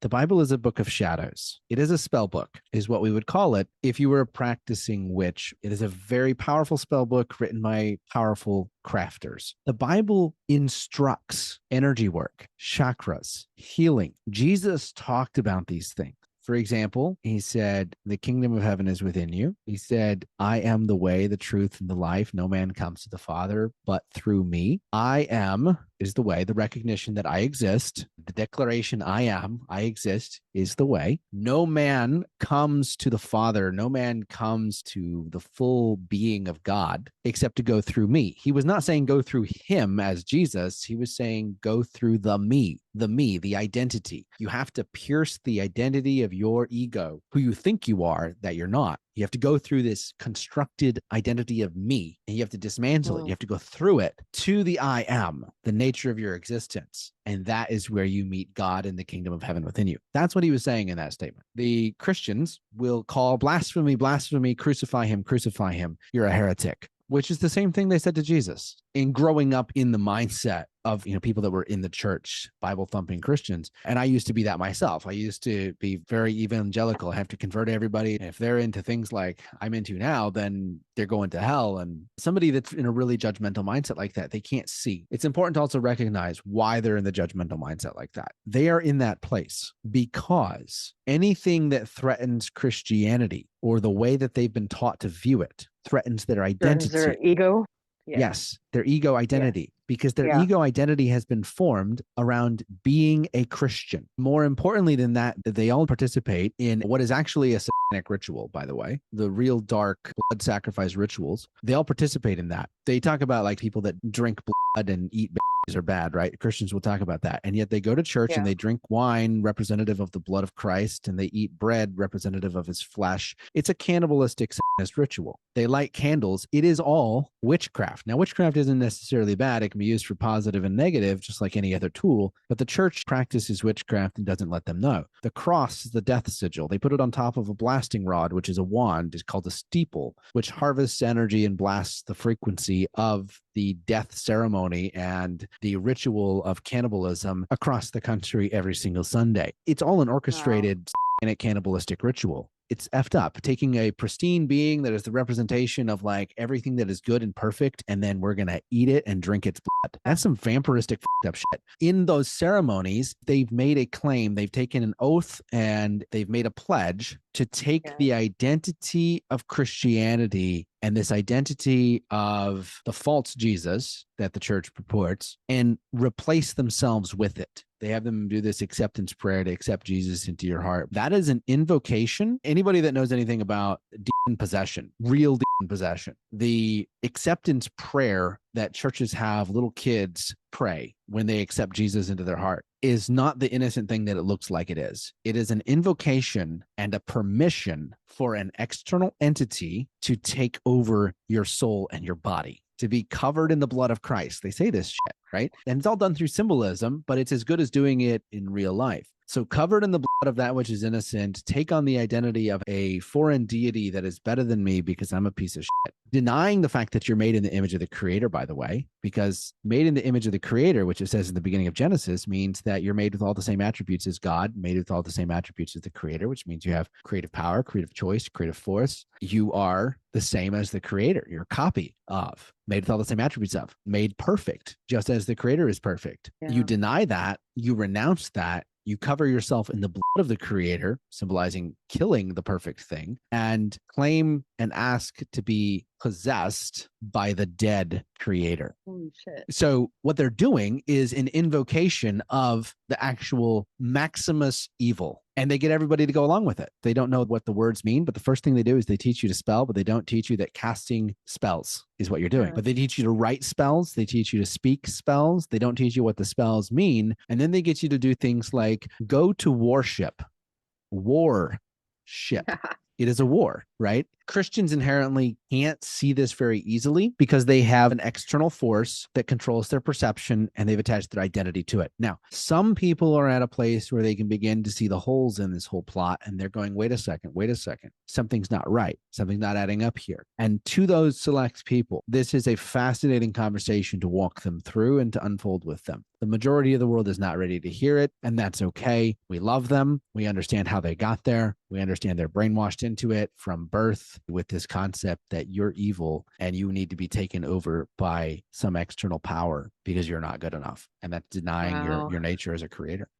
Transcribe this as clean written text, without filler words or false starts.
The Bible is a book of shadows. It is a spell book, is what we would call it if you were a practicing witch. It is a very powerful spell book written by powerful crafters. The Bible instructs energy work, chakras, healing. Jesus talked about these things. For example, he said, the kingdom of heaven is within you. He said, I am the way, the truth, and the life. No man comes to the Father but through me. I am is the way, the recognition that I exist. The declaration I exist is the way. No man comes to the Father. No man comes to the full being of God except to go through me. He was not saying go through him as Jesus. He was saying go through the me, the identity. You have to pierce the identity of your ego, who you think you are, that you're not. You have to go through this constructed identity of me, and you have to dismantle it. You have to go through it to the I am, the nature of your existence. And that is where you meet God in the kingdom of heaven within you. That's what he was saying in that statement. The Christians will call blasphemy, blasphemy, crucify him, you're a heretic, which is the same thing they said to Jesus in growing up in the mindset of, people that were in the church, Bible thumping Christians. And I used to be that myself. I used to be very evangelical. I have to convert everybody. And if they're into things like I'm into now, then they're going to hell. And somebody that's in a really judgmental mindset like that, they can't see. It's important to also recognize why they're in the judgmental mindset like that. They are in that place because anything that threatens Christianity or the way that they've been taught to view it threatens their identity. Their ego. Yeah. Yes, their ego identity, because their ego identity has been formed around being a Christian. More importantly than that, they all participate in what is actually a satanic ritual, by the way, the real dark blood sacrifice rituals. They all participate in that. They talk about like people that drink blood and eat babies are bad, right? Christians will talk about that. And yet they go to church and they drink wine representative of the blood of Christ, and they eat bread representative of his flesh. It's a cannibalistic Satanist ritual. They light candles. It is all witchcraft. Now, witchcraft isn't necessarily bad. It can be used for positive and negative, just like any other tool. But the church practices witchcraft and doesn't let them know. The cross is the death sigil. They put it on top of a blasting rod, which is a wand. It's called a steeple, which harvests energy and blasts the frequency of the death ceremony and the ritual of cannibalism across the country every single Sunday. It's all an orchestrated satanic cannibalistic ritual. It's effed up, taking a pristine being that is the representation of like everything that is good and perfect, and then we're going to eat it and drink its blood. That's some vampiristic fucked up shit. In those ceremonies, they've made a claim, they've taken an oath, and they've made a pledge to take the identity of Christianity and this identity of the false Jesus that the church purports and replace themselves with it. They have them do this acceptance prayer to accept Jesus into your heart. That is an invocation. Anybody that knows anything about demon possession, real demon possession, the acceptance prayer that churches have little kids pray when they accept Jesus into their heart is not the innocent thing that it looks like it is. It is an invocation and a permission for an external entity to take over your soul and your body, to be covered in the blood of Christ. They say this shit, right? And it's all done through symbolism, but it's as good as doing it in real life. So covered in the blood of that which is innocent, take on the identity of a foreign deity that is better than me because I'm a piece of shit. Denying the fact that you're made in the image of the creator, by the way, because made in the image of the creator, which it says in the beginning of Genesis, means that you're made with all the same attributes as God, made with all the same attributes as the creator, which means you have creative power, creative choice, creative force. You are the same as the creator. You're a copy of, made with all the same attributes of, made perfect, just as the creator is perfect. You deny that, you renounce that, you cover yourself in the blood of the creator, symbolizing killing the perfect thing, and claim and ask to be possessed by the dead creator. Holy shit. So what they're doing is an invocation of the actual Maximus evil, and they get everybody to go along with it. They don't know what the words mean, but the first thing they do is they teach you to spell, but they don't teach you that casting spells is what you're doing. But they teach you to write spells. They teach you to speak spells. They don't teach you what the spells mean. And then they get you to do things like go to warship. War ship. It is a war. right? Christians inherently can't see this very easily because they have an external force that controls their perception and they've attached their identity to it. Now, some people are at a place where they can begin to see the holes in this whole plot and they're going, wait a second, something's not right. Something's not adding up here. And to those select people, this is a fascinating conversation to walk them through and to unfold with them. The majority of the world is not ready to hear it, and that's okay. We love them. We understand how they got there. We understand they're brainwashed into it from birth with this concept that you're evil and you need to be taken over by some external power because you're not good enough. And that's denying your nature as a creator.